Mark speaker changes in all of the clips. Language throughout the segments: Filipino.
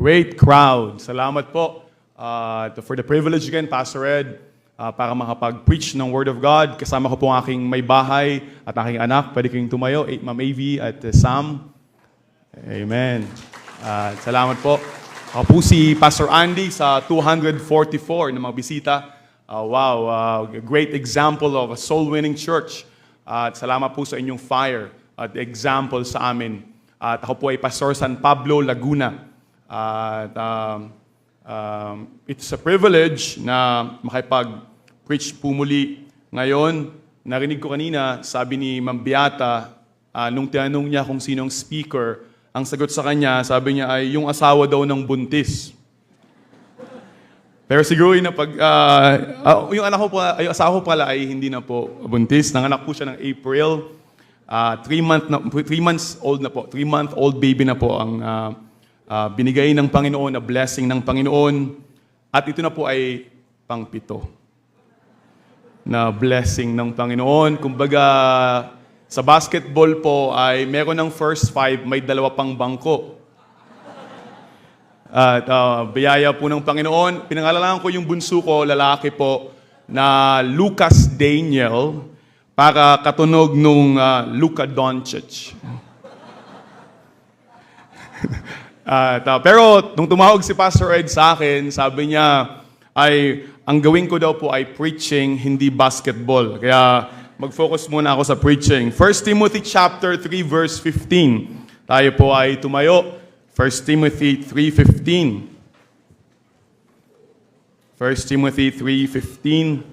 Speaker 1: Great crowd. Salamat po for the privilege again, Pastor Ed, para makapag-preach ng Word of God. Kasama ko po ang aking may bahay at aking anak. Pwede kayong tumayo, Ma'am AV at Sam. Amen. Salamat po. Ako po si Pastor Andy sa 244 na mga bisita. Great example of a soul-winning church. At salamat po sa inyong fire at example sa amin. At ako po ay Pastor San Pablo, Laguna. It's a privilege na makipag-preach po muli. Ngayon, narinig ko kanina, sabi ni Ma'am Beata, nung tinanong niya kung sinong speaker, ang sagot sa kanya, sabi niya ay yung asawa daw ng buntis. Pero siguro yung yung asawa ko pala ay hindi na po buntis. Nanganak po siya ng April. 3 months old na po. 3-month-old baby na po ang binigay ng Panginoon, na blessing ng Panginoon. At ito na po ay pang-7 na blessing ng Panginoon. Kumbaga, sa basketball po ay meron ng first 5, may 2 pang bangko. At biyaya po ng Panginoon. Pinangalanan ko yung bunso ko, lalaki po, na Lucas Daniel, para katunog nung Luka Doncic. Pero nung tumawag si Pastor Ed sa akin, sabi niya, ang gawin ko daw po ay preaching, hindi basketball. Kaya mag-focus muna ako sa preaching. 1 Timothy chapter 3 verse 15. Tayo po ay tumayo. 1 Timothy 3:15. 1 Timothy 3:15.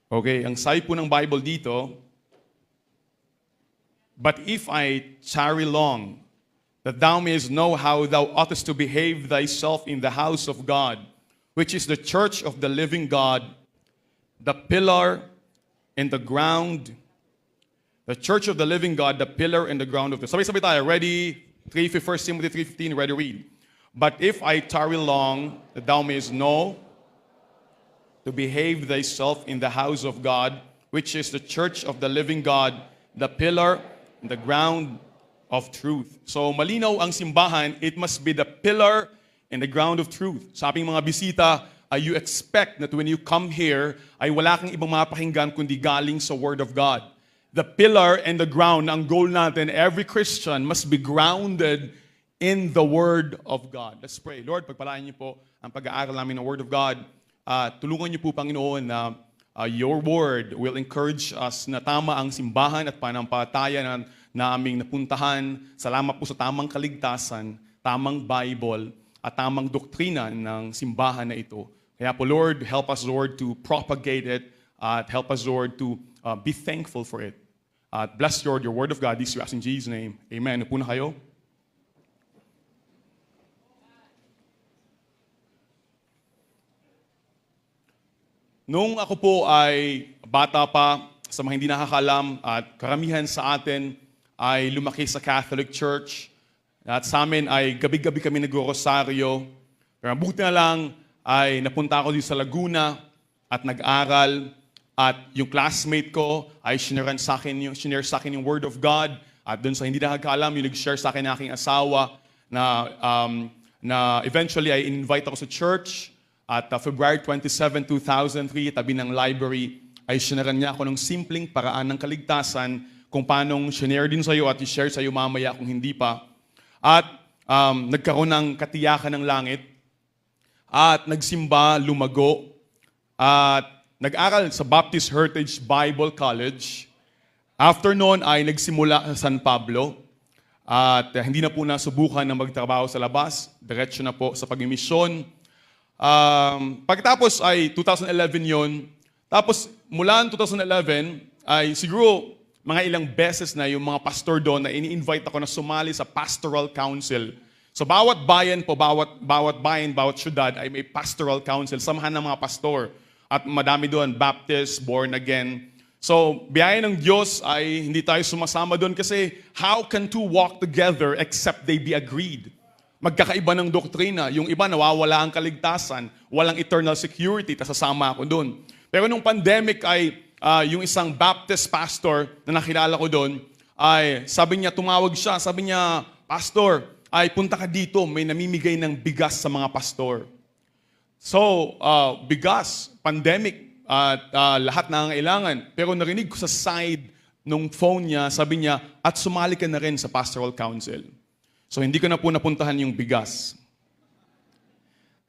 Speaker 1: Okay, ang sabi po ng Bible dito, "But if I tarry long, that thou mayest know how thou oughtest to behave thyself in the house of God, which is the church of the living God, the pillar and the ground." The church of the living God, the pillar and the ground of the... Sabay-sabay tayo. Ready? 1 Timothy 3:15, ready to read. "But if I tarry long, that thou mayest know to behave thyself in the house of God, which is the church of the living God, the pillar and the ground of truth." So malinaw ang simbahan, it must be the pillar and the ground of truth. Sa ating mga bisita, you expect that when you come here, ay wala kang ibang mapakinggan kundi galing sa Word of God. The pillar and the ground, ang goal natin, every Christian must be grounded in the Word of God. Let's pray. Lord, pagpalain niyo po ang pag-aaral namin ng Word of God. Tulungan niyo po, Panginoon, na your Word will encourage us na tama ang simbahan at panampalataya na aming napuntahan. Salamat po sa tamang kaligtasan, tamang Bible, at tamang doktrina ng simbahan na ito. Kaya po, Lord, help us, Lord, to propagate it, at help us, Lord, to be thankful for it. Bless, Lord, your Word of God. This we ask in Jesus' name. Amen. Upo na kayo. Nung ako po ay bata pa, sa mga hindi nakakalam, at karamihan sa atin ay lumaki sa Catholic Church. At sa amin ay gabi-gabi kami nag-rosaryo. Pero buti na lang ay napunta ako dito sa Laguna at nag-aral. At yung classmate ko ay shinare sa akin yung Word of God. At doon sa hindi nakakaalam, yung nag-share sa akin ng aking asawa na eventually ay in-invite ako sa church. At February 27, 2003, tabi ng library, ay shinare niya ako ng simpleng paraan ng kaligtasan kung paano shinare din sa iyo at i-share sa iyo mamaya kung hindi pa. At nagkaroon ng katiyakan ng langit. At nagsimba, lumago. At nag-aral sa Baptist Heritage Bible College. After noon ay nagsimula sa San Pablo. At hindi na po nasubukan na magtrabaho sa labas. Diretso na po sa pag-misyon. Pagkatapos ay 2011 yon. Tapos mula 2011 ay siguro mga ilang beses na yung mga pastor doon na ini-invite ako na sumali sa pastoral council. So bawat bayan po, bawat bayan, bawat syudad ay may pastoral council. Samahan ng mga pastor. At madami doon, Baptist, born again. So, biyaya ng Diyos ay hindi tayo sumasama doon kasi how can two walk together except they be agreed? Magkakaiba ng doktrina. Yung iba nawawala ang kaligtasan, walang eternal security, tas sasama ako doon. Pero nung pandemic ay yung isang Baptist pastor na nakilala ko doon, ay sabi niya, tumawag siya, sabi niya, Pastor, ay punta ka dito, may namimigay ng bigas sa mga pastor. So, bigas, pandemic, at lahat na kailangan. Pero narinig ko sa side nung phone niya, sabi niya, at sumali ka na rin sa pastoral council. So, hindi ko na po napuntahan yung bigas.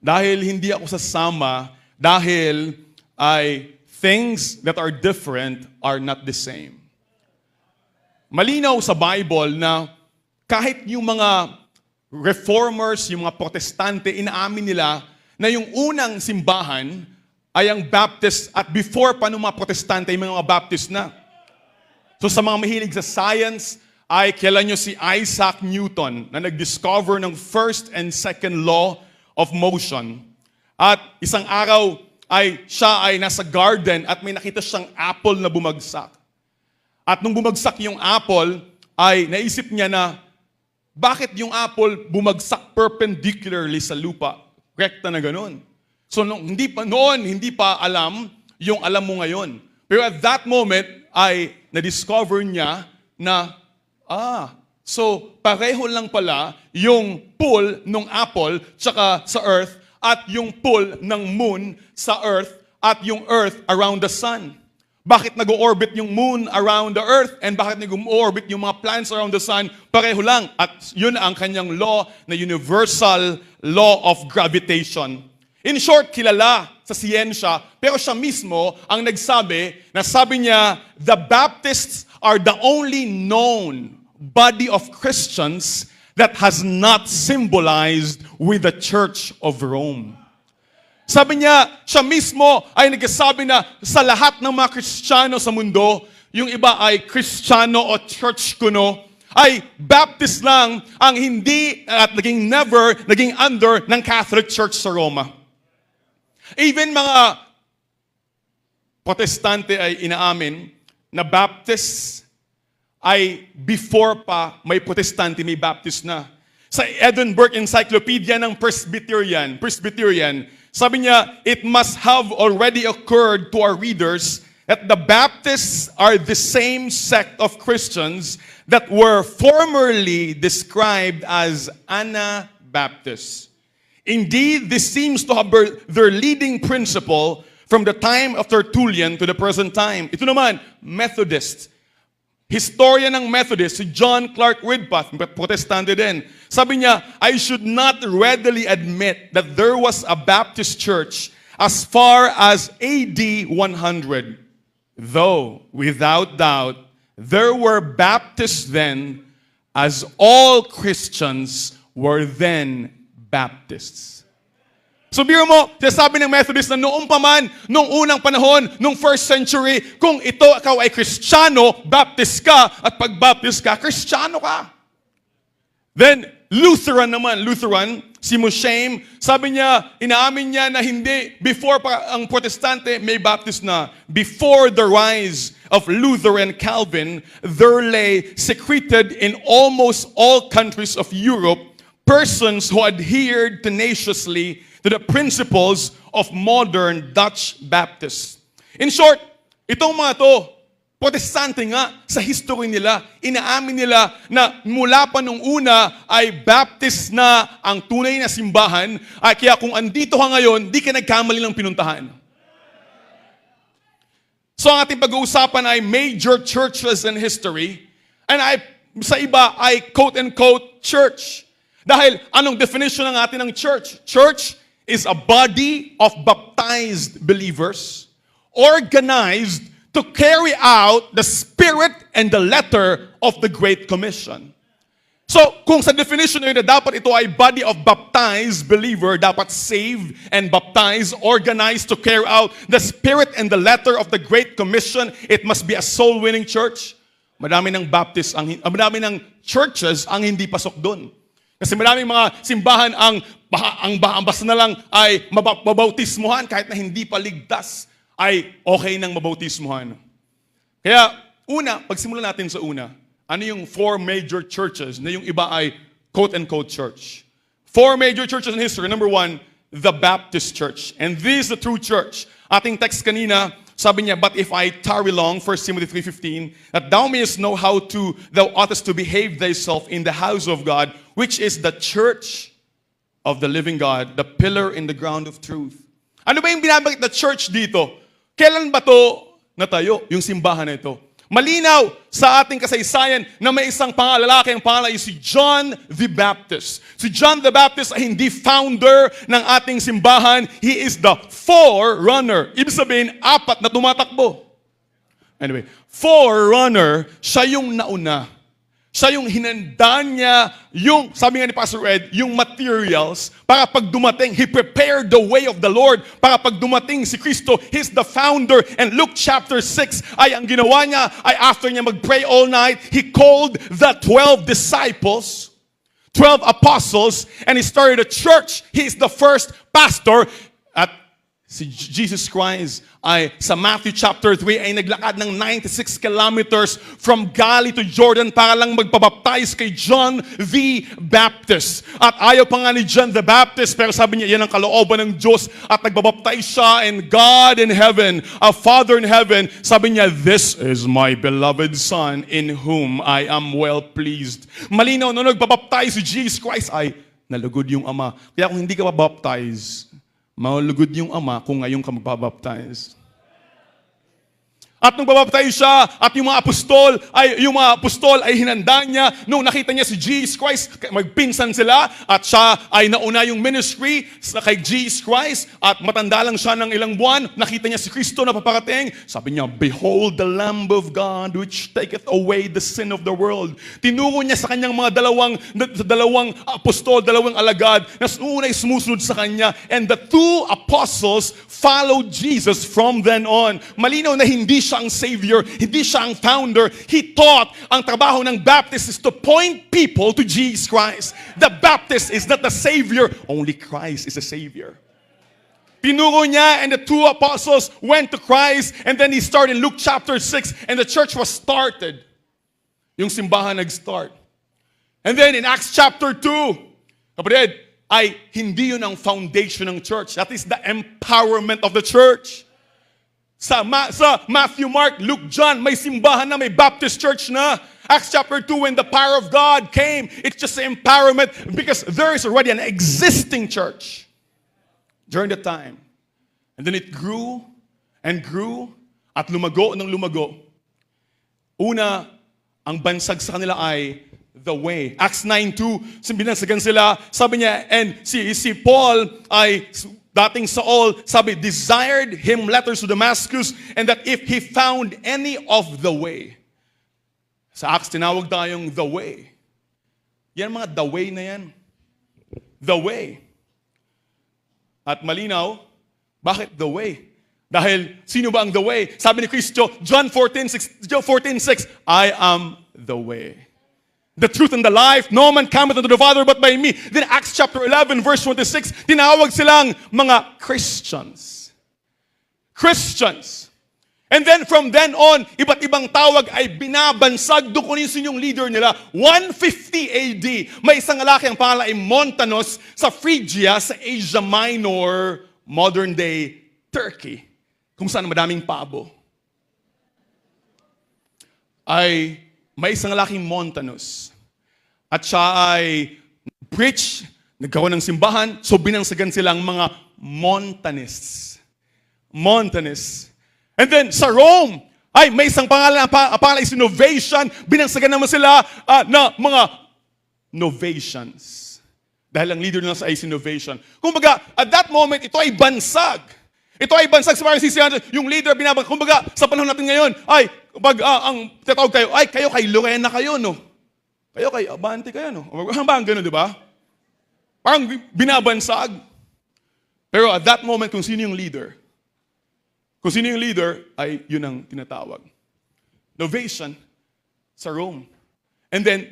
Speaker 1: Dahil hindi ako sasama, dahil ay things that are different are not the same. Malinaw sa Bible na kahit yung mga reformers, yung mga protestante, inaamin nila na yung unang simbahan ay ang Baptist at before pa ng mga protestante, yung mga Baptist na. So sa mga mahilig sa science, ay kilala nyo si Isaac Newton na nag-discover ng first and second law of motion. At isang araw ay siya ay nasa garden at may nakita siyang apple na bumagsak. At nung bumagsak yung apple, ay naisip niya na bakit yung apple bumagsak perpendicularly sa lupa? Rekta na ganun. So noon, hindi pa alam yung alam mo ngayon. Pero at that moment, ay na-discover niya na, so pareho lang pala yung pull ng apple tsaka sa earth at yung pull ng moon sa earth at yung earth around the sun. Bakit nag-orbit yung moon around the earth and bakit nag-orbit yung mga planets around the sun? Pareho lang. At yun ang kanyang law na universal law of gravitation. In short, kilala sa siyensya, pero siya mismo ang nagsabi na sabi niya, the Baptists are the only known body of Christians that has not symbolized with the Church of Rome. Sabi niya, siya mismo ay nagsasabi na sa lahat ng mga Kristiyano sa mundo, yung iba ay Kristiyano o church kuno, ay Baptist lang ang hindi at naging under ng Catholic Church sa Roma. Even mga Protestante ay inaamin na Baptist ay before pa may Protestante, may Baptist na. Sa Edinburgh Encyclopedia ng Presbyterian, sabi niya, it must have already occurred to our readers that the Baptists are the same sect of Christians that were formerly described as Anabaptists. Indeed, this seems to have been their leading principle from the time of Tertullian to the present time. Ito naman, Methodist. Historian ng Methodist, si John Clark Ridpath, Protestante din. Sabi niya, I should not readily admit that there was a Baptist church as far as AD 100. Though, without doubt, there were Baptists then, as all Christians were then Baptists. So biro mo, sabi ng Methodist na noong paman, noong unang panahon, noong first century, kung ikaw ay Kristiyano, Baptist ka, at pag Baptist ka, Kristiyano ka. Then, Lutheran, si Mushame, sabi niya, inaamin niya na hindi, before pa ang Protestante, may Baptist na. Before the rise of Luther and Calvin, there lay secreted in almost all countries of Europe persons who adhered tenaciously to the principles of modern Dutch Baptists. In short, itong mga to, Protestante nga sa history nila, inaamin nila na mula pa nung una ay Baptist na ang tunay na simbahan, ay kaya kung andito ka ngayon, di ka nagkamali ng pinuntahan. So ang ating pag-uusapan ay major churches in history, and sa iba ay quote-unquote church. Dahil anong definition ng atin ng church? Church is a body of baptized believers organized to carry out the spirit and the letter of the Great Commission. So, kung sa definition na dapat ito ay body of baptized believer, dapat saved and baptized, organized to carry out the spirit and the letter of the Great Commission, it must be a soul-winning church. Madami ng Baptist, madami ng churches ang hindi pasok doon. Kasi maraming mga simbahan ang basta na lang ay mabautismuhan kahit na hindi pa ligtas ay okay nang mabautismuhan. Kaya una, pagsimulan natin sa una, ano yung 4 major churches na yung iba ay quote-unquote church? 4 major churches in history. Number 1, the Baptist Church. And this is the true church. Ating text kanina, Sabi niya, but if I tarry long, 1 Timothy 3:15, that thou mayest know thou oughtest to behave thyself in the house of God, which is the church of the living God, the pillar in the ground of truth. Ano ba yung binabanggit na church dito? Kailan ba to natayo, yung simbahan na ito? Malinaw sa ating kasaysayan na may isang pangalalaki, ang pangalan ay si John the Baptist. Si John the Baptist ay hindi founder ng ating simbahan. He is the forerunner. Ibig sabihin, 4 na tumatakbo. Anyway, forerunner, siya yung nauna. Siya yung hinanda niya, yung, sabi nga ni Pastor Ed, yung materials para pag dumating, He prepared the way of the Lord para pag dumating si Kristo, He's the founder. And Luke chapter 6 ay ang ginawa niya ay after niya mag-pray all night, He called the 12 disciples, 12 apostles, and He started a church. He is the first pastor. At si Jesus Christ ay sa Matthew chapter 3 ay naglakad ng 96 kilometers from Galilee to Jordan para lang magpabaptize kay John the Baptist. At ayaw pa nga ni John the Baptist, pero sabi niya, yan ang kalooban ng Diyos at nagbabaptize siya, and God in heaven, a Father in heaven, sabi niya, this is my beloved Son in whom I am well pleased. Malinaw, nung nagbabaptize si Jesus Christ ay nalugod yung Ama. Kaya kung hindi ka mabaptize, malugod yung Ama kung ngayon ka magbabaptize. At nung babaptize siya, at yung mga apostol ay hinanda niya, nung nakita niya si Jesus Christ, magpinsan sila, at siya ay nauna yung ministry kay Jesus Christ, at matanda lang siya ng ilang buwan, nakita niya si Kristo na paparating, sabi niya, behold the Lamb of God which taketh away the sin of the world. Tinuro niya sa kanyang mga dalawang apostol, dalawang alagad, na una'y sumusunod sa kanya, and the 2 apostles followed Jesus from then on. Malinaw na hindi siya ang Savior, hindi siya ang founder. He taught, ang trabaho ng Baptist is to point people to Jesus Christ. The Baptist is not the Savior, only Christ is the Savior. Tinuro niya, and the 2 apostles went to Christ, and then he started in Luke chapter 6, and the church was started. Yung simbahan nag-start. And then in Acts chapter 2, kapatid, ay hindi yun ang foundation ng church. That is the empowerment of the church. Sa Matthew, Mark, Luke, John, may simbahan na, may Baptist church na. Acts chapter 2, when the power of God came, it's just empowerment because there is already an existing church during the time. And then it grew and grew at lumago ng lumago. Una, ang bansag sa kanila ay the way. Acts 9:2, binansagan sila, sabi niya, and si Paul ay dating Saul, sabi, desired him letters to Damascus, and that if he found any of the way. Sa Acts, tinawag tayong the way. Yan mga the way na yan. The way. At malinaw, bakit the way? Dahil, sino ba ang the way? Sabi ni Kristo, John 14:6, I am the way, the truth and the life. No man cometh unto the Father but by me. Then Acts chapter 11 verse 26, tinawag silang mga Christians. Christians. And then from then on, iba't ibang tawag ay binabansag doon kung sino yung leader nila. 150 AD, may isang lalaki ang pangalan ay Montanus sa Phrygia, sa Asia Minor, modern day Turkey, kung saan madaming pabo. Ay may isang lalaking Montanus. At siya ay preach, nagkaroon ng simbahan, so binangsagan silang mga Montanists. Montanists. And then sa Rome, ay may isang pangalan is Novatian, binangsagan naman sila na mga Novatians. Dahil ang leader nila sa is Novatian. Kumbaga, at that moment, ito ay bansag. Ito ay bansag sa parang sisiyan, yung leader binabag. Kumbaga, sa panahon natin ngayon, ay, pag ang tatawag kayo, ay, kayo kay Lorena kayo, no? Kayo kay Abante kayo, no? Parang gano'n, di ba? Parang binabansag. Pero at that moment, kung sino yung leader, ay yun ang tinatawag. Novatian sa Rome. And then,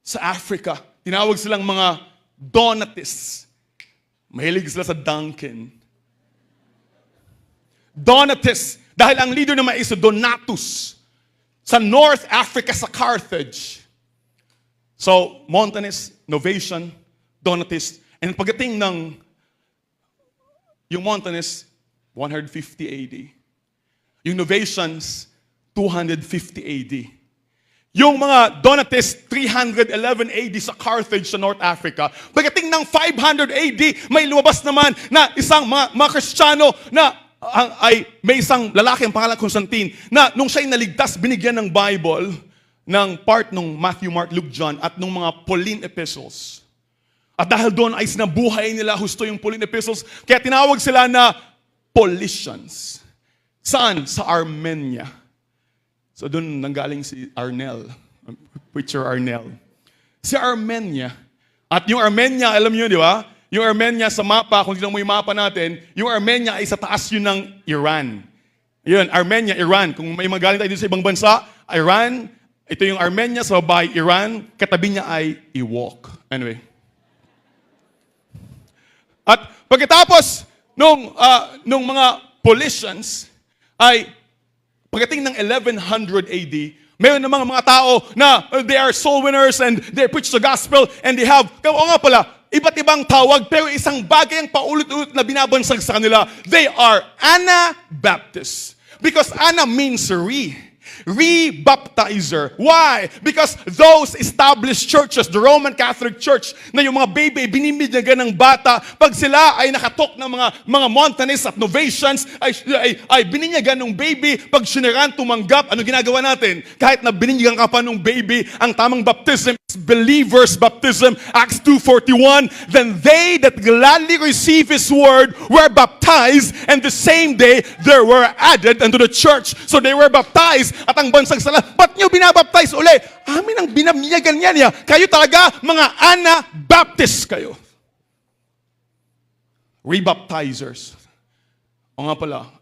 Speaker 1: sa Africa, tinawag silang mga Donatists. Mahilig sila sa Duncan. Donatists, dahil ang leader naman is Donatus sa North Africa, sa Carthage. So, Montanist, Novatian, Donatist, and pagdating ng yung Montanist, 150 AD. Yung Novatians, 250 AD. Yung mga Donatists, 311 AD sa Carthage sa North Africa. Pagdating ng 500 AD, may lumabas naman na isang mga Kristiyano na may isang lalaki ang pangalan Constantine na nung siya'y naligtas, binigyan ng Bible ng part ng Matthew, Mark, Luke, John at ng mga Pauline epistles. At dahil doon ay sinabuhay nila husto yung Pauline epistles, kaya tinawag sila na Paulicians. Saan? Sa Armenia. So doon nanggaling si Arnel, preacher Arnel. Si Armenia. At yung Armenia, alam niyo, di ba? Yung Armenia sa mapa, kung tignan mo yung mapa natin, yung Armenia ay sa taas yun ng Iran. Yun, Armenia, Iran. Kung may magaling tayo dito sa ibang bansa, Iran, ito yung Armenia sa babae, Iran, katabi niya ay Iwok. Anyway. At pagkatapos nung mga Paulicians ay pagdating ng 1100 AD, mayroon namang mga tao na they are soul winners and they preach the gospel and they have, o nga pala, iba't ibang tawag, pero isang bagay ang paulit-ulit na binabansag sa kanila. They are Anabaptists. Because Ana means re-baptizer. Why? Because those established churches, the Roman Catholic Church, na yung mga baby binibigyan ng bata, pag sila ay nakatok ng mga Montanists at Novatians, ay bininyagan ng baby, pag siniran tumanggap, ano ginagawa natin? Kahit na bininyagan ka pa ng baby, ang tamang baptism is believers' baptism, Acts 2:41, then they that gladly receive His word were baptized, and the same day they were added unto the church. So they were baptized. At ang bansag sala, ba't nyo binabaptize uli? Amin ang binamiyagan yan. Kayo talaga, mga Anabaptists kayo. Rebaptizers. O nga pala,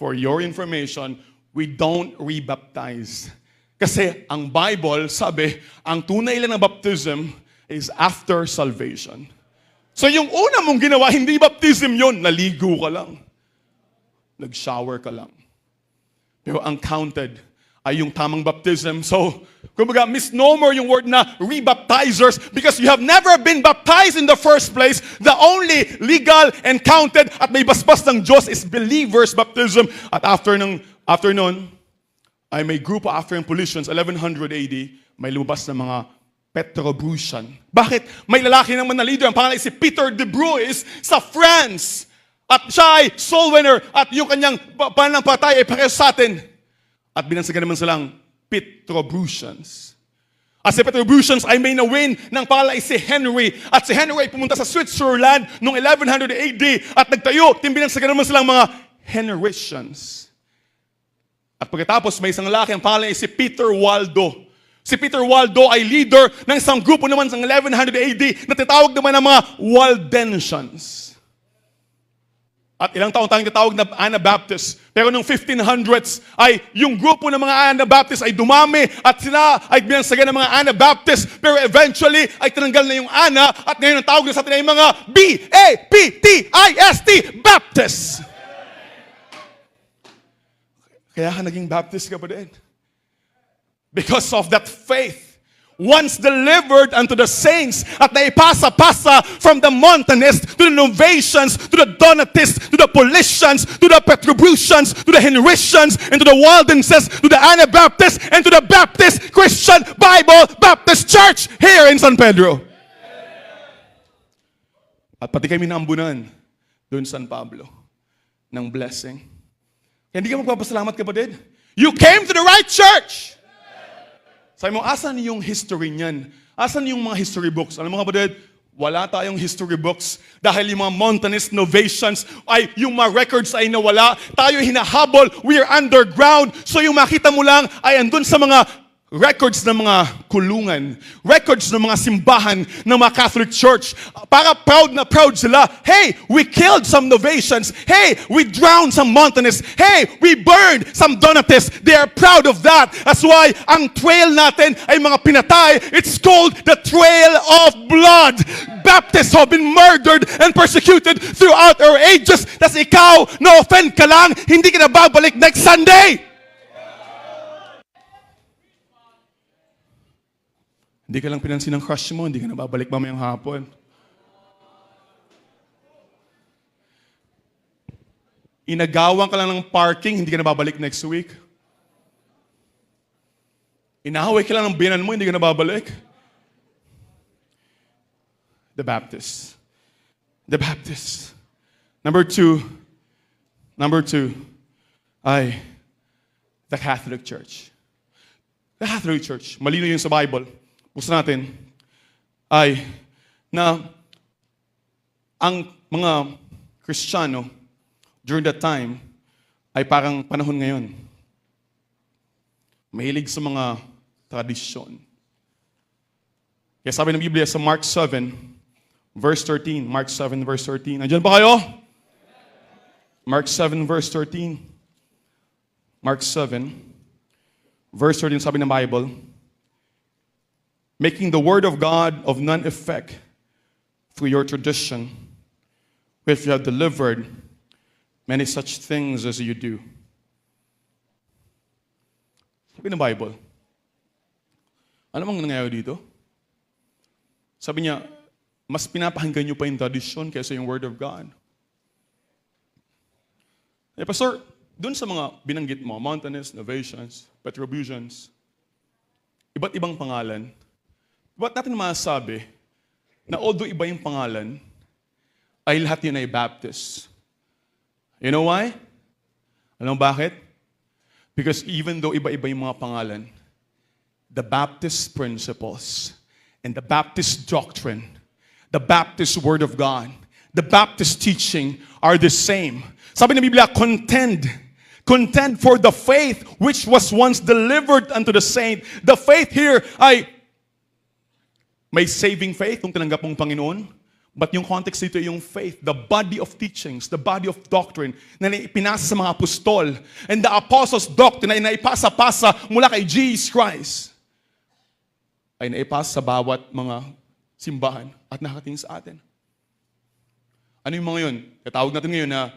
Speaker 1: for your information, we don't rebaptize. Kasi ang Bible, sabi, ang tunay lang na baptism is after salvation. So yung una mong ginawa, hindi baptism yon, naligo ka lang. Nag-shower ka lang. Pero ang counted ay yung tamang baptism. So, kumbaga, misnomer yung word na rebaptizers because you have never been baptized in the first place. The only legal and counted at may basbas ng Diyos is believers' baptism. At after nun, ay may grupo after yung Paulicians, 1100 AD, may lumabas na mga Petrobrusian. Bakit? May lalaki naman na leader, ang pangalan si Peter de Bruys sa France. At siya ay soul winner at yung kanyang pananampalataya ay pareho sa atin. At binansagan naman silang Petrobrusians. At si Petrobrusians ay may na-win ng pangalan ay si Henry. At si Henry ay pumunta sa Switzerland noong 1100 AD at nagtayo, binansagan naman silang mga Henricians. At pagkatapos may isang lalaki, ang pangalan ay si Peter Waldo. Si Peter Waldo ay leader ng isang grupo naman sa 1100 AD na tinatawag naman ng mga Waldensians. At ilang taon tayong tinatawag na Anabaptists. Pero noong 1500s ay yung grupo ng mga Anabaptists ay dumami at sila ay binansagan ng mga Anabaptists. Pero eventually ay tinanggal na yung Ana at ngayon ang tawag na sa atin ay mga B-A-P-T-I-S-T, Baptists. Kaya ka naging Baptist ka pa din. Because of that faith. Once delivered unto the saints at naipasa-pasa from the Montanists to the Novatians, to the Donatists, to the Paulicians, to the Petrobrusians, to the Henricians, and to the Waldenses, to the Anabaptists, and to the Baptist Christian Bible Baptist Church here in San Pedro. At pati kami naambunan doon San Pablo ng blessing. Kaya hindi ka magpapasalamat, kapatid. You came to the right church. Sabi mo, asan yung history niyan? Asan yung mga history books? Alam mo kapatid, wala tayong history books dahil yung mga Montanist Novatians ay yung mga records ay nawala. Tayo hinahabol, we are underground. So yung makita mo lang ay andun sa mga records ng mga kulungan, records ng mga simbahan ng mga Catholic Church. Para proud na proud sila. Hey, we killed some Novatians. Hey, we drowned some Montanists. Hey, we burned some Donatists. They are proud of that. That's why ang trail natin ay mga pinatay. It's called the Trail of Blood. Baptists have been murdered and persecuted throughout our ages. Tas ikaw, na-offend ka lang, hindi ka na babalik next Sunday. Hindi ka lang pinansin ng crush mo, hindi ka na babalik mamayang hapon. Inagawan ka lang ng parking, hindi ka na babalik next week. Inahaway ka lang ng binan mo, hindi ka na babalik. The Baptist. The Baptist. Number two, ay the Catholic Church. The Catholic Church, malino yun sa Bible. Buksan natin, ay na ang mga Kristiyano during that time ay parang panahon ngayon. Mahilig sa mga tradisyon. Kaya sabi ng Biblia sa Mark 7, verse 13. Mark 7, verse 13. Nandiyan ba kayo? Mark 7, verse 13. Mark 7, verse 13, sabi ng Bible, making the word of God of none effect through your tradition, which you have delivered many such things as you do. Sabi ng Bible, alam mo ang nangyayari dito? Sabi niya, mas pinapahanggan niyo pa yung tradisyon kaysa yung word of God. Eh, Pastor, dun sa mga binanggit mo, Montanist, Novatians, Petrobusians, iba't ibang pangalan, ba't natin masasabi na although iba yung pangalan, ay lahat yun ay Baptist? You know why? Alam mo bakit? Because even though iba-iba yung mga pangalan, the Baptist principles and the Baptist doctrine, the Baptist word of God, the Baptist teaching are the same. Sabi ng Biblia, contend for the faith which was once delivered unto the saint. The faith here ay may saving faith kung tinanggap mong Panginoon. But yung context dito yung faith, the body of teachings, the body of doctrine na ipinasa sa mga apostol. And the apostles' doctrine na naipasa-pasa mula kay Jesus Christ ay naipasa sa bawat mga simbahan at nakatingin sa atin. Ano yung mga yun? Katawag natin ngayon na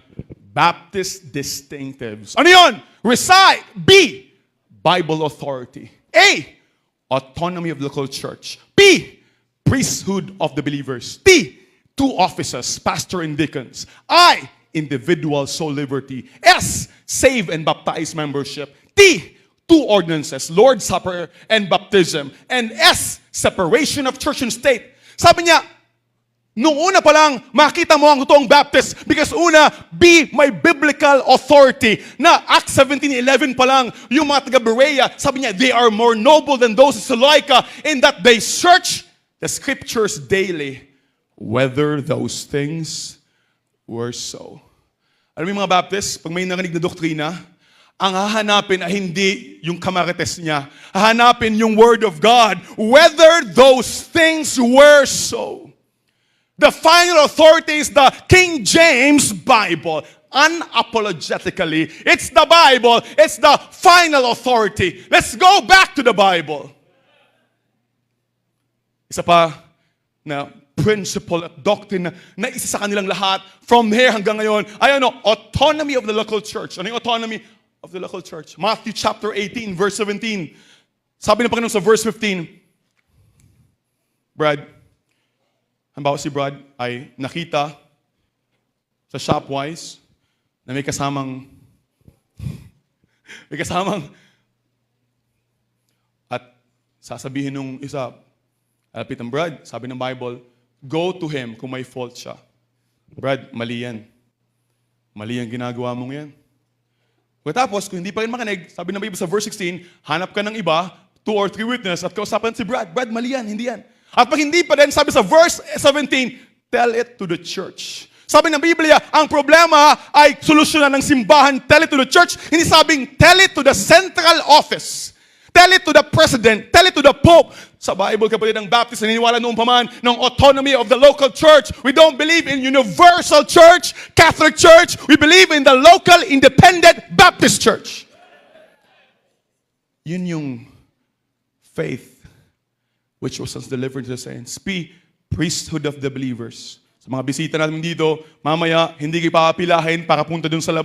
Speaker 1: Baptist distinctives. Ano yun? Recite. B, Bible authority. A, autonomy of the local church. B, priesthood of the believers. T, two offices, pastor and deacons. I, individual soul liberty. S, save and baptize membership. T, two ordinances, Lord's Supper and baptism. And S, separation of church and state. Sabi niya, noong una pa lang, makita mo ang totoong Baptist because una, B, may biblical authority. Na Acts 17:11 pa lang, yung mga taga-Berea, sabi niya, they are more noble than those in Saloika in that they search the scriptures daily whether those things were so. Alam mo yung mga Baptist, pag may narinig na doktrina, ang hahanapin ay hindi yung kamarites niya. Hahanapin yung Word of God whether those things were so. The final authority is the King James Bible. Unapologetically, it's the Bible. It's the final authority. Let's go back to the Bible. Isa pa na principle at doctrine na isa sa kanilang lahat from here hanggang ngayon ay autonomy of the local church. Ano yung autonomy of the local church? Matthew chapter 18, verse 17. Sabi ng Panginoon sa verse 15, Brad, halimbawa si Brad ay nakita sa Shopwise na may kasamang at sasabihin nung isa, alapit ng Brad, sabi ng Bible, go to him kung may fault siya. Brad, mali yan. Mali ang ginagawa mong yan. Tapos, kung hindi pa rin makinig, sabi ng Bible sa verse 16, hanap ka ng iba, 2 or 3 witness, at kausapan si Brad. Brad, mali yan, hindi yan. At pag hindi pa din, sabi sa verse 17, tell it to the church. Sabi ng Biblia, ang problema ay solusyonan ng simbahan, tell it to the church. Hindi sabing, tell it to the central office. Tell it to the president. Tell it to the Pope. Sa Bible, kapatid ng Baptist, naniniwala noong paman ng autonomy of the local church. We don't believe in universal church, Catholic church. We believe in the local independent Baptist church. Yun yung faith which was delivered to the saints. P, priesthood of the believers. Sa mga bisita natin dito, mamaya, hindi kayo papapilahin para punta dun sa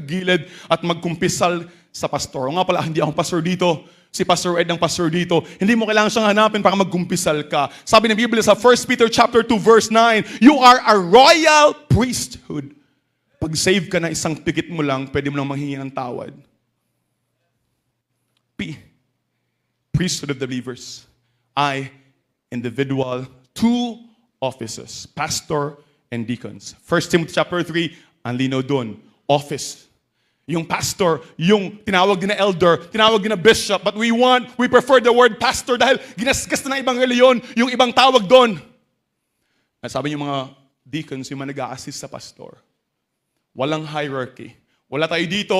Speaker 1: gilid at magkumpisal sa pastor. O nga pala, hindi akong pastor dito. Si Pastor Ed ang pastor dito. Hindi mo kailangan siyang hanapin para magkumpisal ka. Sabi ng Biblia sa 1 Peter chapter 2, verse 9, you are a royal priesthood. Pag save ka na isang pikit mo lang, pwede mo lang manghingi ng tawad. P, priesthood of the believers. I, individual, 2 offices, pastor and deacons. 1 Timothy chapter 3, ang linaw doon, office. Yung pastor, yung tinawag din na elder, tinawag din na bishop, but we prefer the word pastor dahil ginasgas na ng ibang reliyon yung ibang tawag doon. At sabi niyo mga deacons, yung mga nag-a-assist sa pastor. Walang hierarchy. Wala tayo dito,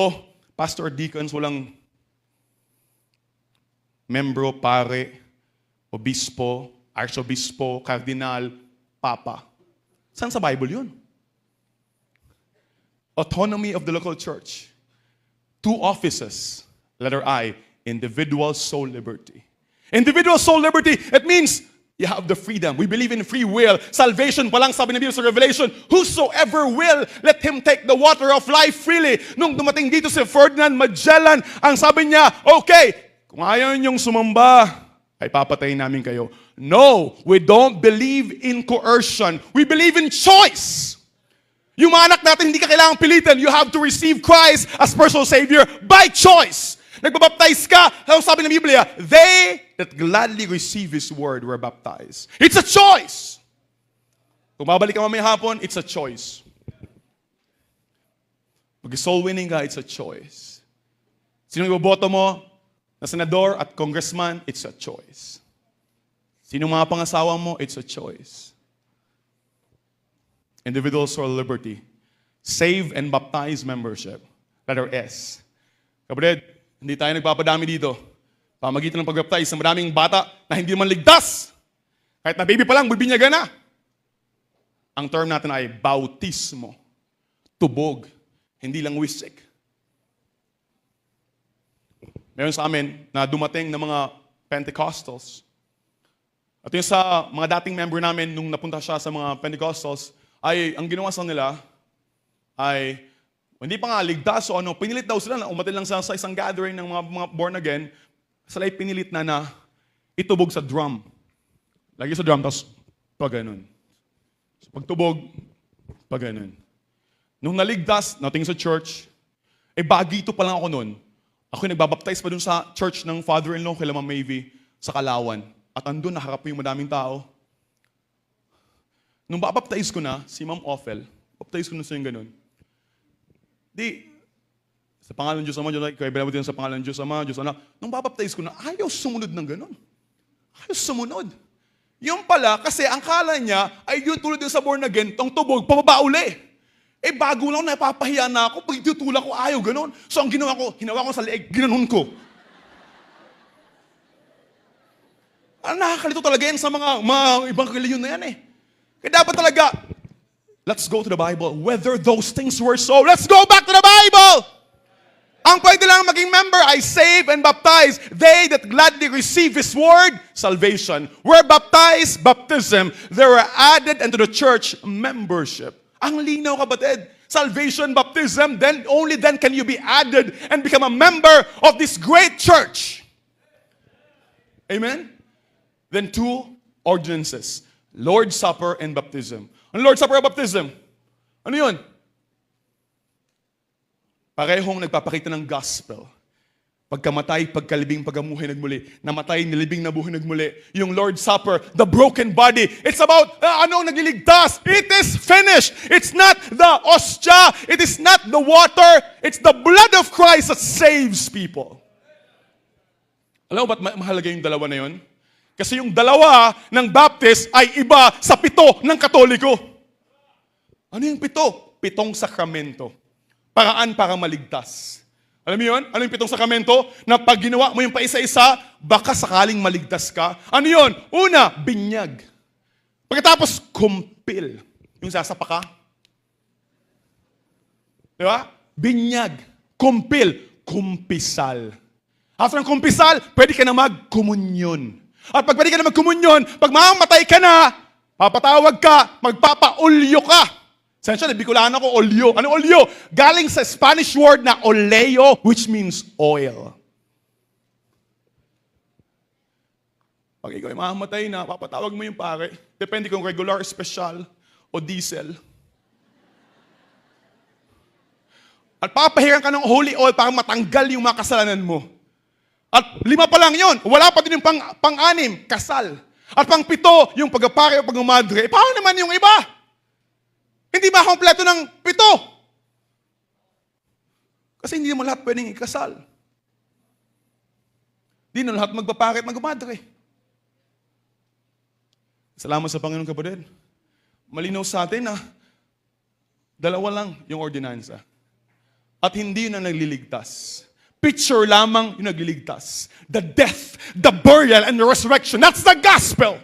Speaker 1: pastor, deacons, walang membro, pare, obispo, arsobispo, kardinal, papa. Saan sa Bible yun? Autonomy of the local church. 2 offices. Letter I, individual soul liberty. Individual soul liberty, it means you have the freedom. We believe in free will. Salvation pa lang, sabi ng Biblia sa Revelation, whosoever will, let him take the water of life freely. Nung dumating dito si Ferdinand Magellan, ang sabi niya, okay, kung ayaw niyong sumamba, ay papatayin namin kayo. No, we don't believe in coercion. We believe in choice. Yung mga anak natin, hindi ka kailangang pilitin. You have to receive Christ as personal Savior by choice. Nagbabaptize ka, ang sabi ng Biblia, they that gladly receive His word were baptized. It's a choice. Kung babalik ka mamaya hapon, it's a choice. Pag soul winning ka, it's a choice. Sino iboboto mo na senador at congressman, it's a choice. Sino mga pangasawa mo, it's a choice. Individual soul liberty. Save and baptize membership. Letter S. Kapatid, hindi tayo nagpapadami dito. Pamagitan ng pag-baptize sa maraming bata na hindi man ligtas. Kahit na baby pa lang, bibinyagan na. Ang term natin ay bautismo. Tubog. Hindi lang wisik. Meron sa amin na dumating na mga Pentecostals. At yung sa mga dating member namin, nung napunta siya sa mga Pentecostals, ay ang ginawa sa nila ay hindi pa nga ligtas o ano, pinilit daw sila na umatin lang sa isang gathering ng mga born again, sila ay pinilit na itubog sa drum. Lagi sa drum, tapos pag ganun. So, pagtubog, pag ganun. Nung naligtas, nating sa church, bagito pa lang ako nun. Ako nagbabaptize pa dun sa church ng father-in-law kay Ma'am Maeve sa Kalawan. At andun, nakakarap yung madaming tao. Nung babaptize ko na, si Ma'am Ophel, baptize ko na siya yung ganun. Di, sa pangalan ng Diyos Ama, kaya binabutin sa pangalan ng Diyos Ama, Diyos Anak. Nung babaptize ko na, ayaw sumunod ng ganun. Ayaw sumunod. Yung pala, kasi ang kala niya, ay yung tulad din sa born again, tong tubog, pababa uli. Bago lang, napapahiya na ako, pag itutulak ko, ayaw ganun. So ang ginawa ko sa leeg, ginanon ko. Nakakalito talaga yan sa mga ibang reliyon na yan eh. Kaya dapat talaga, let's go to the Bible. Whether those things were so, let's go back to the Bible! Ang pwede lang maging member ay save and baptize. They that gladly receive His word, salvation. Were baptized, baptism. They were added into the church membership. Ang linaw, kapatid. Salvation, baptism, then only then can you be added and become a member of this great church. Amen? Then 2 ordinances. Lord's Supper and baptism. Ano Lord's Supper and baptism? Ano yun? Parehong nagpapakita ng gospel. Pagkamatay, pagkalibing, pagamuhay nagmuli. Namatay, nilibing, nabuhay nagmuli. Yung Lord's Supper, the broken body. It's about anong nagliligtas. It is finished. It's not the ostia. It is not the water. It's the blood of Christ that saves people. Alam mo ba't mahalaga yung dalawa na yun? Kasi yung dalawa ng Baptist ay iba sa 7 ng Katoliko. Ano yung 7? 7 sakramento. Paraan para maligtas. Alam mo yun? Ano yung 7 sakramento? Na pag ginawa mo yung paisa-isa, baka sakaling maligtas ka. Ano yun? Una, binyag. Pagkatapos, kumpil. Yung sasapa ka. Di ba? Binyag. Kumpil. Kumpisal. After ng kumpisal, pwede ka na magkomunyon. At pag pwede ka na magkomunyon, pag mamamatay ka na, papatawag ka, magpapaulyo ka. Sensya, Bicolano ko, olyo. Ano olyo? Galing sa Spanish word na oleo, which means oil. Pag ikaw ay mamamatay na, papatawag mo yung pare. Depende kung regular, special, o diesel. At papahiran ka ng holy oil para matanggal yung mga kasalanan mo. At 5 pa lang yun. Wala pa din yung pang-6, kasal. At pang-7, yung pagpapari o pagmamadre. Paano naman yung iba? Hindi ba kompleto ng 7? Kasi hindi naman lahat pwedeng ikasal. Hindi naman lahat magpapari at magmamadre. Salamat sa Panginoon, kapatid. Malinaw sa atin na 2 lang yung ordinansa. At hindi yun ang nagliligtas. Picture lamang yung nagliligtas. The death, the burial, and the resurrection. That's the gospel.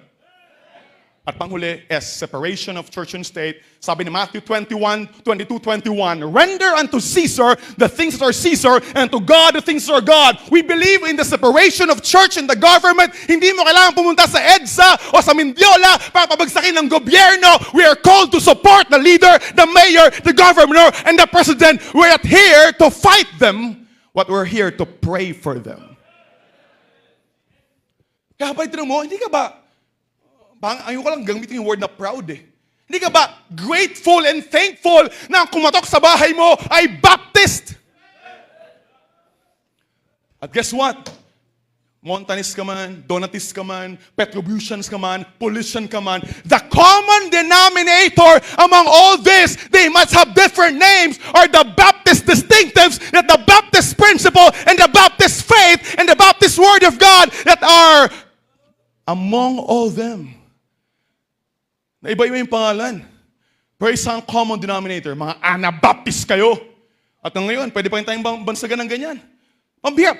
Speaker 1: At panghuli is separation of church and state. Sabi ni Matthew 22:21, render unto Caesar the things that are Caesar, and to God the things that are God. We believe in the separation of church and the government. Hindi mo kailangan pumunta sa EDSA o sa Mindiola para pabagsakin ng gobyerno. We are called to support the leader, the mayor, the governor, and the president. We're not here to fight them, but we're here to pray for them. Kaya ba ito mo, hindi ka ba ayaw ko lang gamitin yung word na proud eh. Hindi ka ba grateful and thankful na ang kumatok sa bahay mo ay Baptist? At guess what? Montanist ka man, Donatist ka man, Petrobusians ka man, Polician ka man, the common denominator among all this, they must have different names, are the Baptist distinctives, that the Baptist principle and the Baptist faith and the Baptist word of God that are among all them. Na iba-iba yung pangalan. Pero isang common denominator, mga Anabaptist kayo. At ngayon, pwede pa rin tayong bansagan ng ganyan. Pambihap,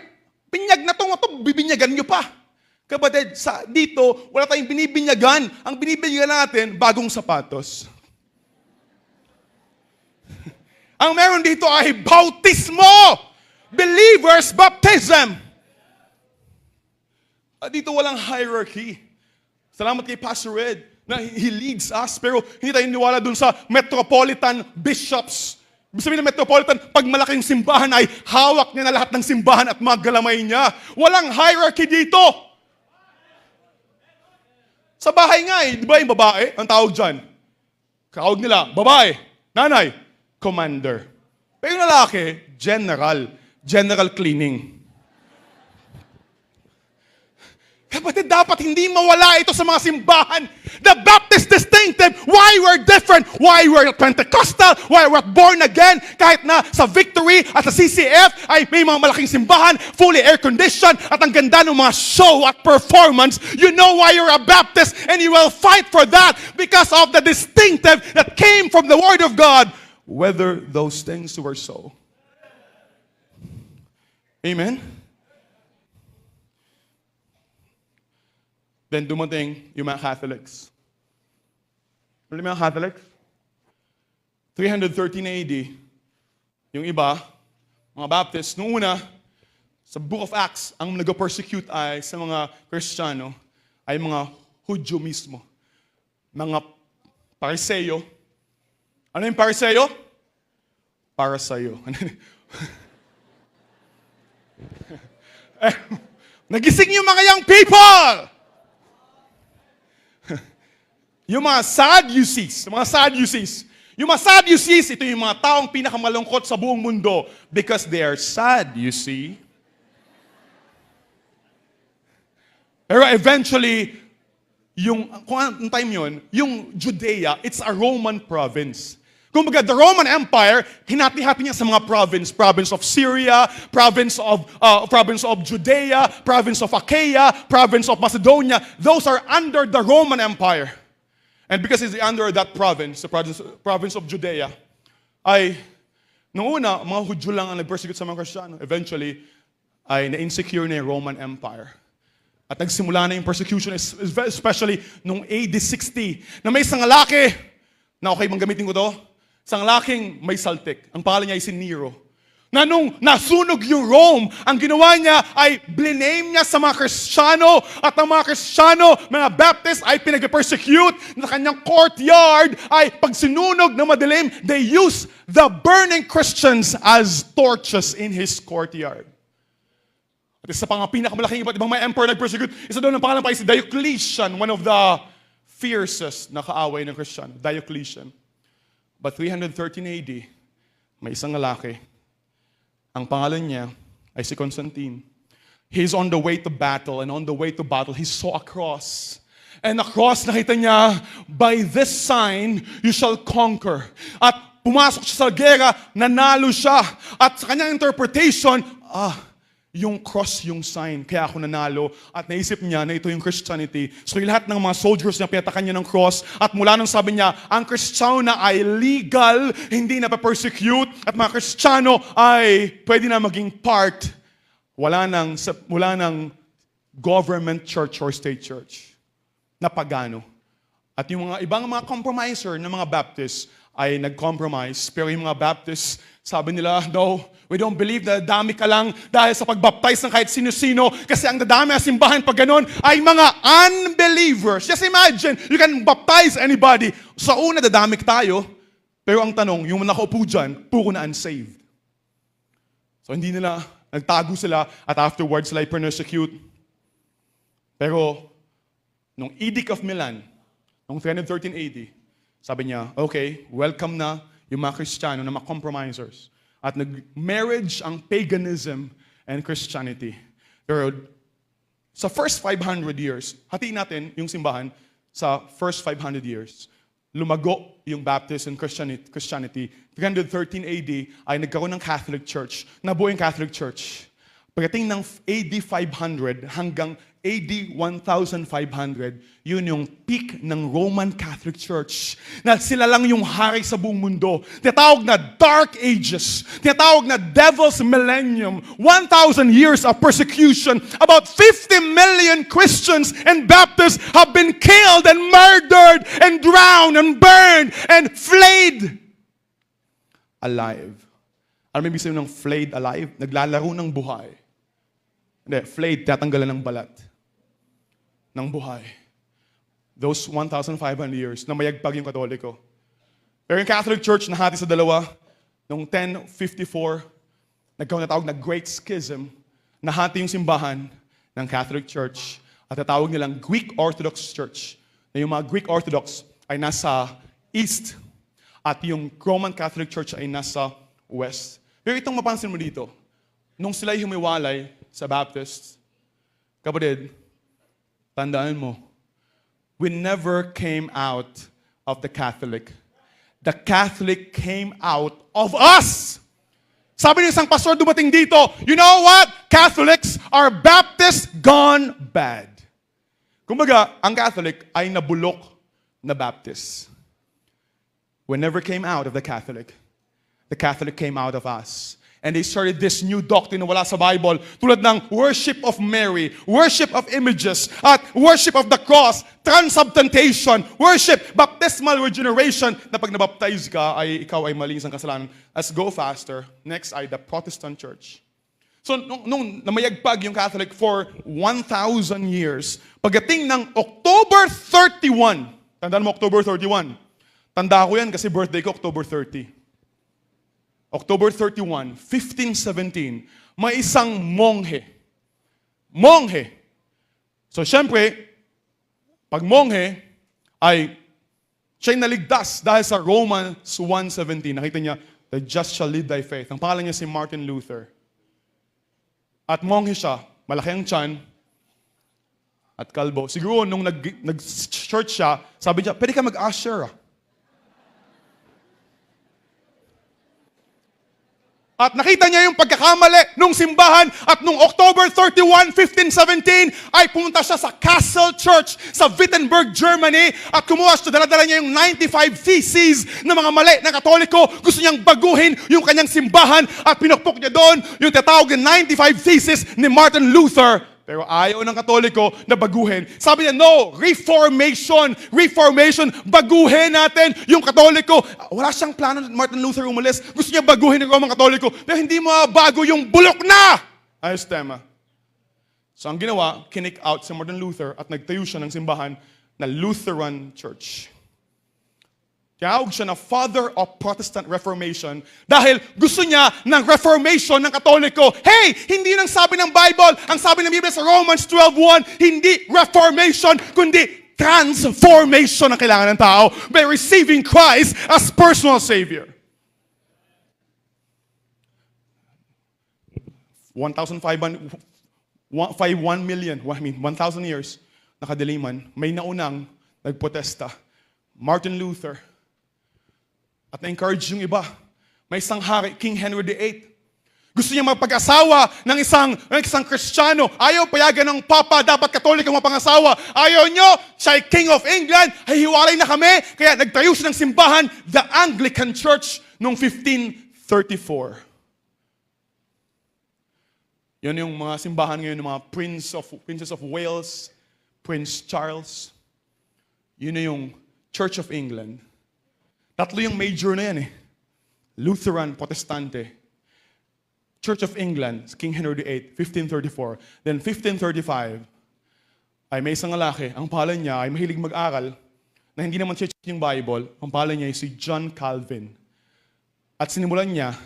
Speaker 1: binyag na ito, bibinyagan nyo pa. Kapatid, dito, wala tayong binibinyagan. Ang binibinyagan natin, bagong sapatos. Ang meron dito ay bautismo. Believers' baptism. Dito walang hierarchy. Salamat kay Pastor Ed na he leads us, pero hindi tayo niwala dun sa metropolitan bishops. Ibig sabihin ng metropolitan, pag malaking simbahan ay hawak niya na lahat ng simbahan at mga galamay niya. Walang hierarchy dito. Sa bahay nga di ba yung babae, ang tawag dyan? Tawag nila, babae, nanay, commander. Pero yung lalaki, general cleaning. Kapatid, dapat hindi mawala ito sa mga simbahan. The Baptist distinctive, why we're different, why we're Pentecostal, why we're born again, kahit na sa Victory at sa CCF ay may mga malaking simbahan, fully air-conditioned, at ang ganda ng mga show at performance, you know why you're a Baptist and you will fight for that because of the distinctive that came from the Word of God, whether those things were so. Amen? Then dumating yung mga Catholics. Alam mo yung mga Catholics? 313 AD, yung iba, mga Baptists, noong una, sa Book of Acts, ang nag-persecute ay sa mga Kristiyano, ay mga Hudyo mismo. Mga Pariseo. Ano yung Pariseo? Para sa'yo. Nagising yung mga young people! Yung mga Sadducees, Yung mga Sadducees, ito yung mga taong pinakamalungkot sa buong mundo because they are sad, you see. Pero eventually, kung anong time yun, yung Judea, it's a Roman province. Kumbaga, the Roman Empire, hinati-hati niya sa mga province of Syria, province of Judea, province of Achaia, province of Macedonia. Those are under the Roman Empire. And because it's under that province, the province of Judea, ay, noong una, mga Hudyo lang ang nag-persecute sa mga Kristiyano. Eventually, ay na-insecure na yung Roman Empire. At nagsimula na yung persecution, especially noong AD 60, na may isang lalaki, na okay, manggamitin ko to, isang lalaking may saltik. Ang pangalan niya ay si Nero. Na nung nasunog yung Rome, ang ginawa niya ay bliname niya sa mga Kristiyano at ang mga Kristiyano, mga Baptist ay pinag-persecute na kanyang courtyard ay pag sinunog na madilim, they use the burning Christians as torches in his courtyard. At isa pa nga pinakamalaking iba't ibang mga emperor nag-persecute, isa doon ang pangalan pa ay si Diocletian, one of the fiercest na kaaway ng Kristiyano, Diocletian. But 313 AD, may isang lalaki Ang pangalan niya ay si Constantine. He's on the way to battle, and on the way to battle, he saw a cross. And the cross, nakita niya, by this sign, you shall conquer. At pumasok siya sa gera, nanalo siya. At sa kanyang interpretation, yung cross yung sign, kaya ako nanalo. At naisip niya na ito yung Christianity. So yung lahat ng mga soldiers niya, pinatakan niya ng cross. At mula nung sabi niya, ang Kristiyano na ay legal, hindi na pa-persecute. At mga Kristiyano ay pwede na maging part. Wala nang government church or state church na pagano. At yung mga ibang mga compromiser ng mga Baptists ay nag-compromise. Pero yung mga Baptists, sabi nila, no, we don't believe na dami ka lang dahil sa pagbaptize ng kahit sino-sino. Kasi ang dadami sa simbahan pag ganun ay mga unbelievers. Just imagine, you can baptize anybody. Sa una, dadami tayo. Pero ang tanong, yung nakaupo dyan, puro na unsaved. So hindi nila, nagtago sila at afterwards sila persecute. Pero, nung Edict of Milan, noong 313 AD, sabi niya, okay, welcome na yung mga Kristiyano na mga compromisers. At nag-marriage ang paganism and Christianity. Pero sa first 500 years, hatiin natin yung simbahan sa first 500 years. Lumago yung Baptist and Christianity. 313 AD ay nagkaroon ng Catholic Church. Nabuo yung Catholic Church. Pagdating ng AD 500 hanggang AD 1500, yun yung peak ng Roman Catholic Church. Na sila lang yung hari sa buong mundo. Tinatawag na Dark Ages. Tinatawag na Devil's Millennium. 1,000 years of persecution. About 50 million Christians and Baptists have been killed and murdered and drowned and burned and flayed alive. Ano may ibig sabihin ng flayed alive? Naglalaro ng buhay. Hindi, flayed, tatanggalan ng balat ng buhay. Those 1,500 years na mayagpag yung Katoliko. Pero yung Catholic Church nahati sa dalawa, noong 1054, nagkaroon na tawag na Great Schism, nahati yung simbahan ng Catholic Church at natawag nilang Greek Orthodox Church. Na yung mga Greek Orthodox ay nasa East at yung Roman Catholic Church ay nasa West. Pero itong mapansin mo dito, nung sila'y humiwalay sa Baptist, kapatid, tandaan mo, we never came out of the Catholic. The Catholic came out of us. Sabi ng isang pastor dumating dito, you know what? Catholics are Baptists gone bad. Kumbaga, ang Catholic ay nabulok na Baptist. We never came out of the Catholic. The Catholic came out of us. And they started this new doctrine na wala sa Bible, tulad ng worship of Mary, worship of images, at worship of the cross, transubstantiation, worship, baptismal regeneration, na pag nabaptize ka, ay ikaw ay malinis ng kasalanan. Let's go faster. Next ay the Protestant Church. So, nung namayagpag yung Catholic for 1,000 years, pagdating ng October 31, tandaan mo October 31, tanda ko yan kasi birthday ko October 30. October 31, 1517, may isang monghe. Monghe. So, syempre, pag monghe, ay siya'y naligtas dahil sa Romans 1:17. Nakita niya, the just shall live by faith. Ang pangalan niya si Martin Luther. At monghe siya, malaki ang tiyan, at kalbo. Siguro, nung nag-church siya, sabi niya, pwede ka mag-usher ah. At nakita niya yung pagkakamali nung simbahan at nung October 31, 1517 ay pumunta siya sa Castle Church sa Wittenberg, Germany at kumuha siya, dala-dala niya yung 95 theses ng mga mali na Katoliko. Gusto niyang baguhin yung kanyang simbahan at pinukpok niya doon yung tatawag na 95 theses ni Martin Luther. Pero ayaw ng Katoliko na baguhin. Sabi niya, no, reformation, reformation, baguhin natin yung Katoliko. Wala siyang plano na Martin Luther umalis. Gusto niya baguhin ng Roman Katoliko, pero hindi mabago yung bulok na! Ayos tema. So ang ginawa, kinik out si Martin Luther at nagtayo siya ng simbahan na Lutheran Church. Tinawag siya na Father of Protestant Reformation dahil gusto niya ng Reformation ng Katoliko. Hey, hindi nang sabi ng Bible, ang sabi ng Biblia sa Romans 12:1, hindi Reformation, kundi transformation ang kailangan ng tao by receiving Christ as personal Savior. 1 million, 1,000 years, nakadiliman, may naunang nagprotesta. Martin Luther. At na-encourage yung iba. May isang hari, King Henry VIII. Gusto niya mapag-asawa ng isang Kristiyano. Ayaw payagan ng Papa, dapat Katolik ang mapangasawa. Ayaw nyo, siya ay King of England, ay hiwalay na kami. Kaya nagtayo siya ng simbahan, the Anglican Church, noong 1534. Yan yung mga simbahan ngayon ng mga Princess of Wales, Prince Charles. Yun na yung Church of England. Tatlo yung major na yan eh. Lutheran, Protestante. Church of England, King Henry VIII, 1534. Then 1535, ay may isang lalaki, ang pangalan niya ay mahilig mag-aral, na hindi naman check yung Bible, ang pangalan niya ay si John Calvin. At sinimulan niya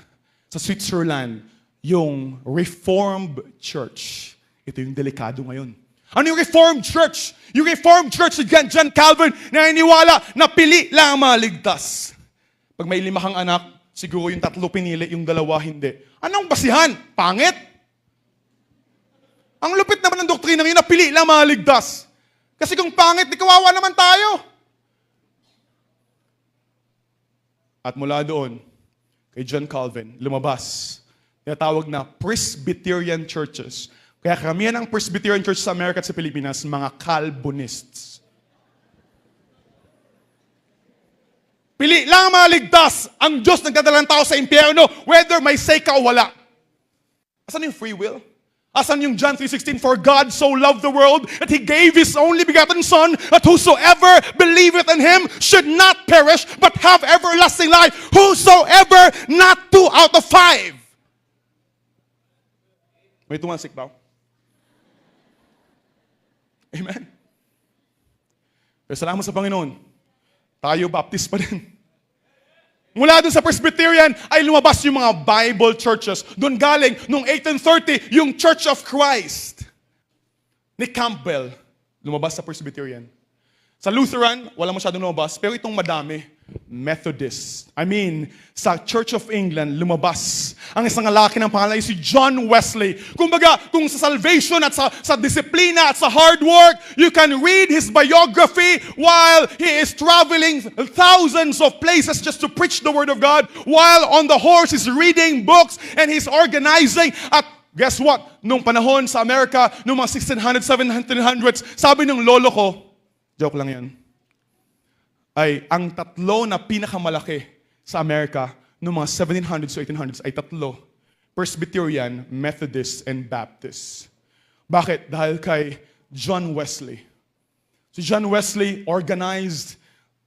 Speaker 1: sa Switzerland, yung Reformed Church. Ito yung delikado ngayon. Ano yung Reformed Church? Yung Reformed Church ni John Calvin na iniwala na pili lang ang maligtas. Pag may 5 kang anak, siguro yung 3 pinili, yung 2 hindi. Anong basihan? Pangit? Ang lupit naman ng doktrina ngayon na pili lang maligtas. Kasi kung pangit, di kawawa naman tayo. At mula doon, kay John Calvin, lumabas, tinatawag na Presbyterian churches. Kaya karamihan ng Presbyterian churches sa Amerika at sa Pilipinas, mga Calvinists. Pili lang maligtas. Ang Diyos nagdadala ng tao sa impyerno, whether may say ka o wala. Asan yung free will? Asan yung John 3:16? For God so loved the world that He gave His only begotten Son, that whosoever believeth in Him should not perish, but have everlasting life. Whosoever, not 2 out of 5. May tumansik daw. Amen. Pero salamat sa Panginoon. Tayo Baptist pa rin. Mula dun sa Presbyterian ay lumabas yung mga Bible churches. Doon galing, noong 1830, yung Church of Christ ni Campbell, lumabas sa Presbyterian. Sa Lutheran, wala masyadong lumabas, pero itong madami, Methodist. Sa Church of England, lumabas ang isang lalaki ng pangalan ay si John Wesley. Kumbaga, kung sa salvation at sa disiplina at sa hard work, you can read his biography while he is traveling thousands of places just to preach the Word of God, while on the horse he's reading books and he's organizing. At guess what? Nung panahon sa Amerika, nung mga 1600s, 1700s, sabi ng lolo ko, joke lang yan, ay ang 3 na pinakamalaki sa Amerika noong mga 1700s to 1800s ay 3. Presbyterian, Methodist, and Baptist. Bakit? Dahil kay John Wesley. Si John Wesley organized,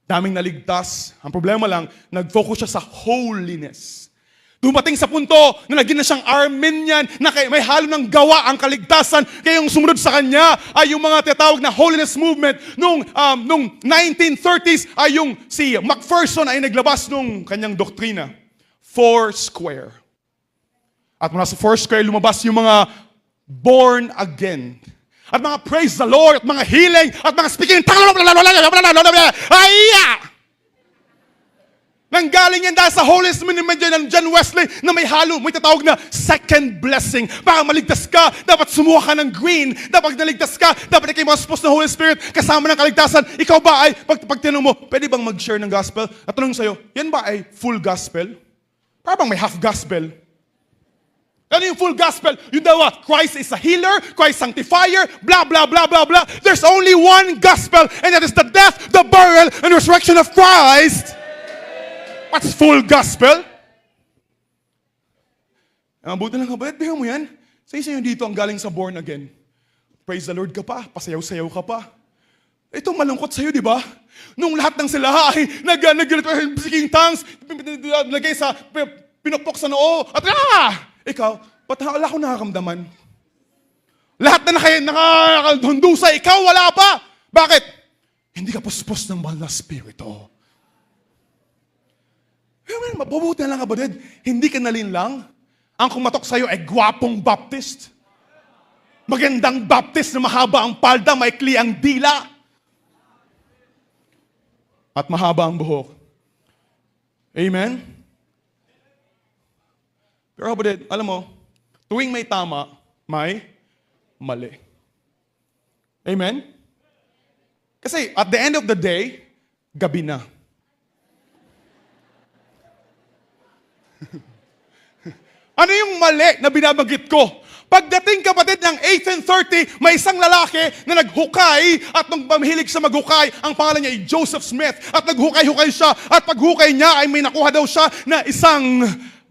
Speaker 1: daming naligtas. Ang problema lang, nag-focus siya sa holiness. Dumating sa punto na naging na siyang Arminian, na may halo ng gawa ang kaligtasan, kaya yung sumunod sa kanya ay yung mga tinatawag na holiness movement. Nung 1930s ay yung si Macpherson ay naglabas nung kanyang doktrina, Foursquare. At mula sa Foursquare lumabas yung mga born again. At mga praise the Lord, at mga healing, at mga speaking, nanggaling yan dahil sa holiness movement ng John Wesley na may halo, may tatawag na second blessing. Para maligtas ka, dapat sumuha ka ng green. Dapat naligtas ka, dapat ikaw ma-expose ng Holy Spirit kasama ng kaligtasan. Ikaw ba ay, pag tinanong mo, pwede bang mag-share ng gospel? At tanong sa'yo, yan ba ay full gospel? Para bang may half gospel? Ano yung full gospel? Yung daw, Christ is a healer, Christ sanctifier, blah, blah, blah, blah, blah. There's only one gospel, and that is the death, the burial, and resurrection of Christ. What's full gospel? Ang buti lang ka, ba't bigyan mo yan? Sa isa yung dito ang galing sa born again. Praise the Lord ka pa, pasayaw-sayaw ka pa. Ito malungkot sa'yo, di ba? Nung lahat ng sila ay speaking tongues, nagay sa pinukpok sa noo, at ikaw, ba't wala akong nakakamdaman? Lahat na nakahundusa, ikaw wala pa. Bakit? Hindi ka puspos ng mahal na spirito. Mabubuti na lang, kapatid. Hindi ka nalinlang. Ang kumatok sa'yo ay gwapong Baptist. Magandang Baptist na mahaba ang palda, maikli ang dila. At mahaba ang buhok. Amen? Pero kapatid, alam mo, tuwing may tama, may mali. Amen? Kasi at the end of the day, gabi na. Ano yung mali na binabanggit ko? Pagdating kapatid ng 1830, may isang lalaki na naghukay at nung mahilig sa maghukay, ang pangalan niya ay Joseph Smith. At naghukay-hukay siya at paghukay niya ay may nakuha daw siya na isang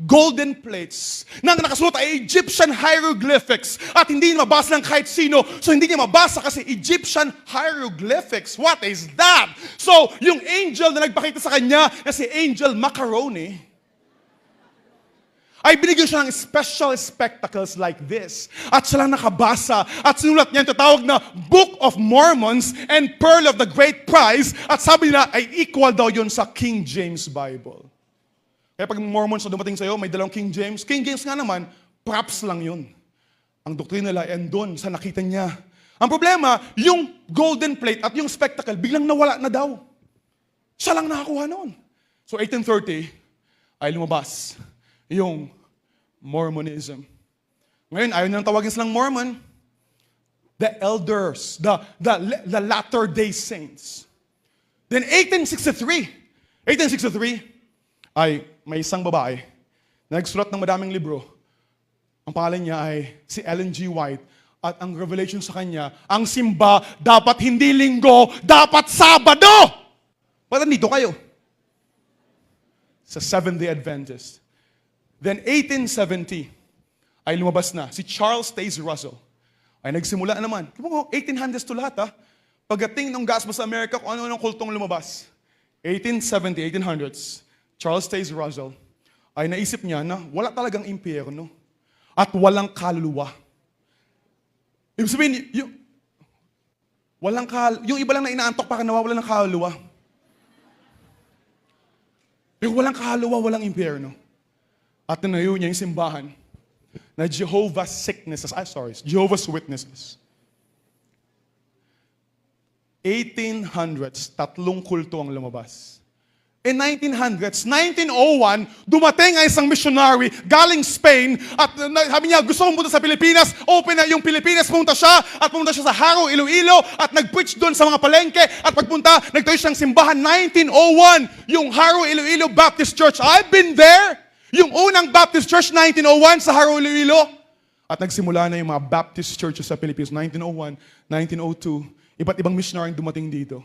Speaker 1: golden plates na nakasulat ay Egyptian hieroglyphics at hindi niya mabasa ng kahit sino. So hindi niya mabasa kasi Egyptian hieroglyphics. What is that? So yung angel na nagpakita sa kanya na si Angel Macaroni ay binigyan siya ng special spectacles like this. At siya lang nakabasa at sinulat niya ang tatawag na Book of Mormons and Pearl of the Great Prize at sabi nila ay equal daw yun sa King James Bible. Kaya pag Mormons na dumating sa'yo, may dalawang King James. King James nga naman, props lang yun. Ang doktrina nila ay andun sa nakita niya. Ang problema, yung golden plate at yung spectacle, biglang nawala na daw. Siya lang nakakuha noon. So 1830, ay lumabas yung Mormonism. Ngayon, ayaw nilang tawagin silang Mormon. The elders, the latter-day saints. Then 1863 ay may isang babae na nagsulat ng madaming libro. Ang pangalan niya ay si Ellen G. White. At ang revelation sa kanya, ang simba dapat hindi linggo, dapat Sabado! Ba't nandito kayo? Sa Seventh-day Adventist. Then 1870, ay lumabas na si Charles Taze Russell. Ay nagsimula naman. 1800s to lahat ha. Pagdating ng gospel sa Amerika, kung ano-anong kultong lumabas. 1870, 1800s, Charles Taze Russell ay naisip niya na wala talagang impyerno at walang kaluluwa. Ibig sabihin, yung iba lang na inaantok para nawawala ng kaluluwa. Pero walang kaluluwa, walang impyerno. At tinayo niya yung simbahan na Jehovah's Witnesses. 1800s, tatlong kulto ang lumabas. In 1900s, 1901, dumating ang isang missionary galing Spain at sabi niya, gusto kong punta sa Pilipinas. Open na yung Pilipinas, pumunta siya sa Haro, Iloilo at nag-preach doon sa mga palengke at pagpunta, nagtayo siyang simbahan 1901, yung Haro, Iloilo Baptist Church. I've been there. Yung unang Baptist Church, 1901 sa Haro, Iloilo. At nagsimula na yung mga Baptist churches sa Pilipinas, 1901, 1902. Iba't ibang missionary dumating dito.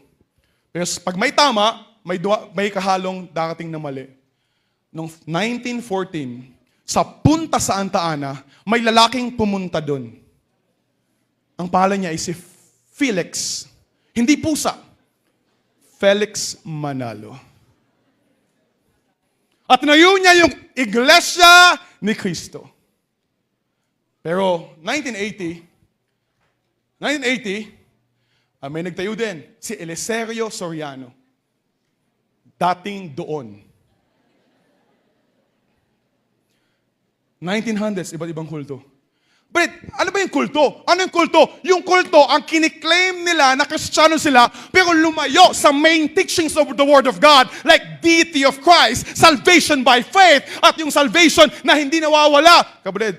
Speaker 1: Pero pag may tama, may kahalong darating na mali. Noong 1914, sa Punta Santa Ana, may lalaking pumunta doon. Ang pangalan niya ay si Felix. Hindi pusa. Felix Manalo. At tinayo niya yung Iglesia ni Cristo. Pero 1980, may nagtayo din, si Eliserio Soriano. Dating doon. 1900s, iba't ibang kulto. But, ano ba yung kulto? Ano yung kulto? Yung kulto, ang kiniklaim nila na Kristiyano sila, pero lumayo sa main teachings of the Word of God, like deity of Christ, salvation by faith, at yung salvation na hindi nawawala. Kapatid,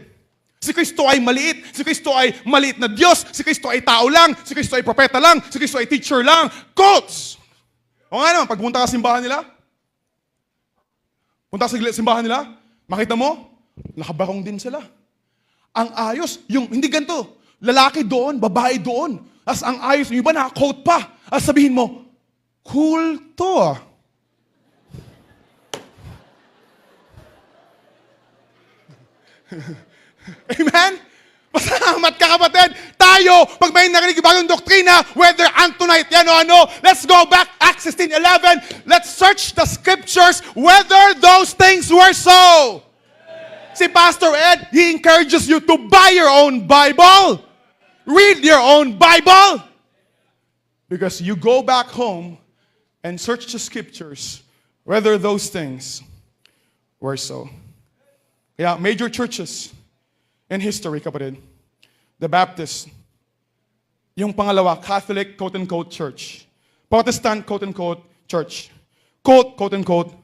Speaker 1: si Kristo ay maliit, si Kristo ay maliit na Diyos, si Kristo ay tao lang, si Kristo ay propeta lang, si Kristo ay teacher lang. Quotes! O nga naman, pagpunta ka sa simbahan nila, punta sa simbahan nila, makita mo, nakabarong din sila. Ang ayos, yung hindi ganito, lalaki doon, babae doon. As ang ayos, yung iba naka-coat pa. As sabihin mo, cool to. Amen? Pasalamat ka kapatid. Tayo, pag may narinig bagong doktrina, whether Antonite yan o ano, let's go back, Acts 16:11. Let's search the scriptures whether those things were so. Si Pastor Ed, he encourages you to buy your own Bible. Read your own Bible. Because you go back home and search the scriptures whether those things were so. Yeah, major churches in history, kapatid. The Baptist. Yung pangalawa, Catholic, quote-unquote, church. Protestant, quote-unquote, church. Quote-unquote,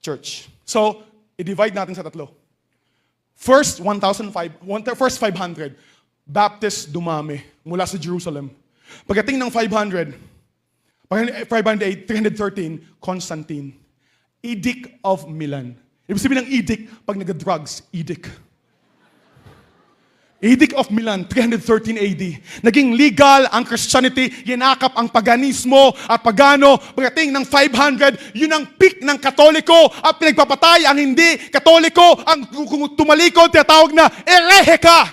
Speaker 1: church. So, i-divide natin sa tatlo.
Speaker 2: First 500, Baptist dumami mula sa Jerusalem. Pagdating ng 500, 508, 313, Constantine. Edict of Milan. Ibig sabihin ng edict, pag nag-drugs, edict. Edict of Milan, 313 AD. Naging legal ang Christianity, yanakap ang paganismo at pagano. Pagdating ng 500, yun ang peak ng Katoliko at pinagpapatay ang hindi Katoliko. Ang tumalikod, tinatawag na erehe ka.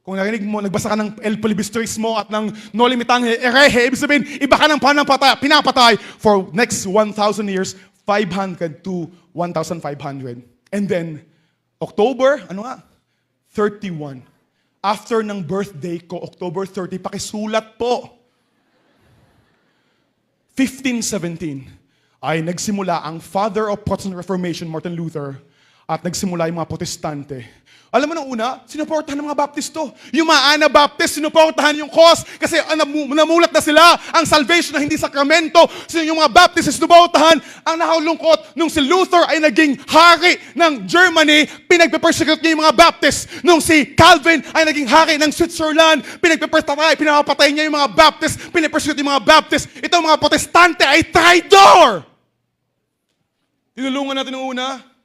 Speaker 2: Kung narinig mo, nagbasa ka ng El Filibustrismo at ng No Limitang Erehe, ibig sabihin, iba ka ng pinapatay for next 1,000 years, 500 to 1,500. And then, October, 31. After ng birthday ko, October 30, pakisulat po. 1517 ay nagsimula ang Father of Protestant Reformation, Martin Luther, at nagsimula yung mga Protestante. Alam mo nung una, sinuportahan ng mga Baptisto. Yung mga Anabaptist, sinuportahan yung cause kasi namulat na sila ang salvation na hindi sakramento. So yung mga Baptist, sinuportahan. Ang nakakalungkot, nung si Luther ay naging hari ng Germany, pinagpe-persecute niya yung mga Baptist. Nung si Calvin ay naging hari ng Switzerland, pinapatay niya yung mga Baptist, pinapersecute yung mga Baptist. Itong mga Protestante ay traitor! Tinulungan natin nung una.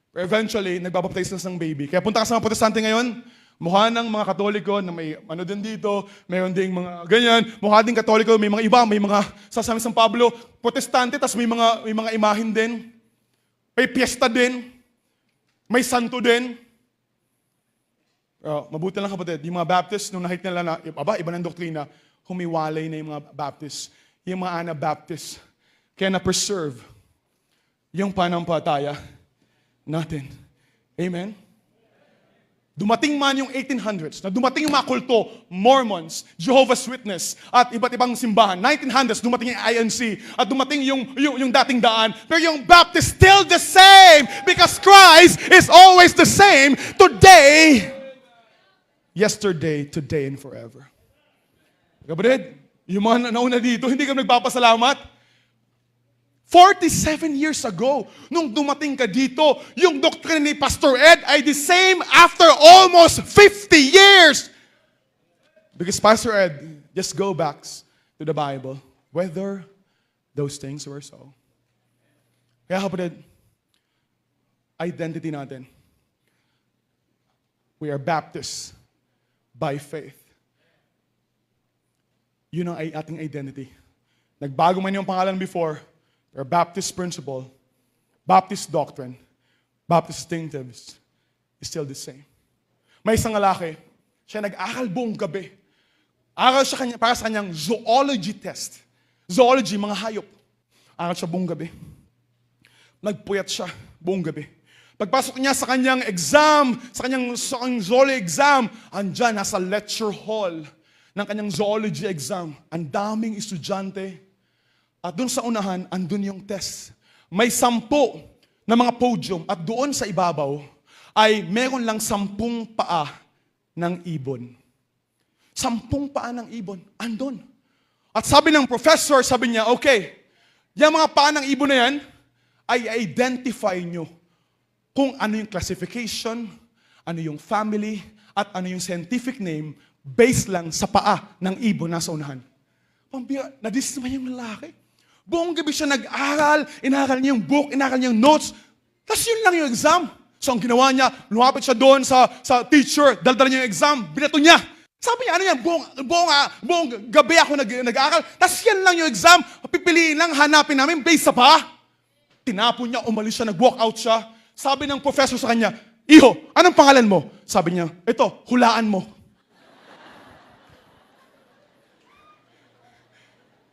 Speaker 2: Pero eventually, nagbabaptize na ng baby. Kaya punta ka sa mga Protestante ngayon, mukha ng mga Katoliko na may ano din dito, mayroon ding mga ganyan, mukha din Katoliko, may mga iba, may mga sasama San Pablo, Protestante, tas may mga imahin din, may piyesta din, may santo din. Mabuti lang kapatid, yung mga Baptist, nung nakita nila na, iba ng doktrina, humiwalay na yung mga Baptist. Yung mga Anabaptist, kaya na-preserve yung panampalataya natin. Amen? Dumating man yung 1800s, na dumating yung mga kulto, Mormons, Jehovah's Witness, at iba't ibang simbahan. 1900s, dumating yung INC, at dumating yung dating daan. Pero yung Baptist, still the same, because Christ is always the same, today, yesterday, today, and forever. Kapatid, yung mga nauna dito, hindi ka nagpapasalamat. 47 years ago, nung dumating ka dito, yung doctrine ni Pastor Ed ay the same after almost 50 years. Because Pastor Ed, just go back to the Bible, whether those things were so. Kaya kapatid, identity natin. We are Baptists by faith. Yun ang ating identity. Nagbago man yung pangalan before, pero Baptist principle, Baptist doctrine, Baptist distinctives is still the same. May isang lalaki, siya nag-aral buong gabi. Aral siya para sa kanyang zoology test. Zoology, mga hayop. Aral siya buong gabi. Nagpuyat siya buong gabi. Pagpasok niya sa kanyang exam, sa kanyang zoology exam, andyan, nasa lecture hall ng kanyang zoology exam. Ang daming estudyante. At doon sa unahan, andun yung test. May 10 na mga podium at doon sa ibabaw ay meron lang 10 paa ng ibon. 10 paa ng ibon, andun. At sabi ng professor, sabi niya, okay, yung mga paa ng ibon na yan, ay identify nyo kung ano yung classification, ano yung family, at ano yung scientific name based lang sa paa ng ibon na sa unahan. Nadisma yung lalaki. Buong gabi siya nag-aral, inaral niya yung book, inaral niya yung notes. Tapos yun lang yung exam. So ang ginawa niya, lumapit siya doon sa teacher, daldala niya yung exam, binato niya. Sabi niya, ano yan, buong gabi ako nag-aaral. Tapos yan lang yung exam, pipiliin lang, hanapin namin based sa pa. Tinapon niya, umalis siya, nag-walk out siya. Sabi ng professor sa kanya, Iho, anong pangalan mo? Sabi niya, ito, hulaan mo.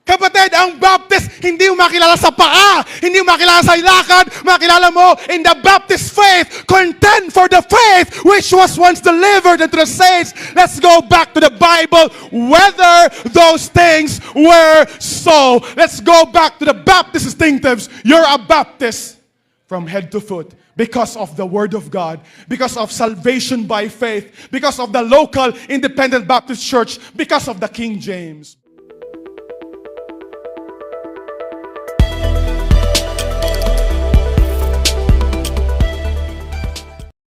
Speaker 2: Kapatid, ang Baptist, hindi mo makilala sa paa, hindi mo makilala sa lakad, makilala mo in the Baptist faith, contend for the faith which was once delivered unto the saints. Let's go back to the Bible, whether those things were so. Let's go back to the Baptist distinctives. You're a Baptist from head to foot because of the Word of God, because of salvation by faith, because of the local independent Baptist church, because of the King James.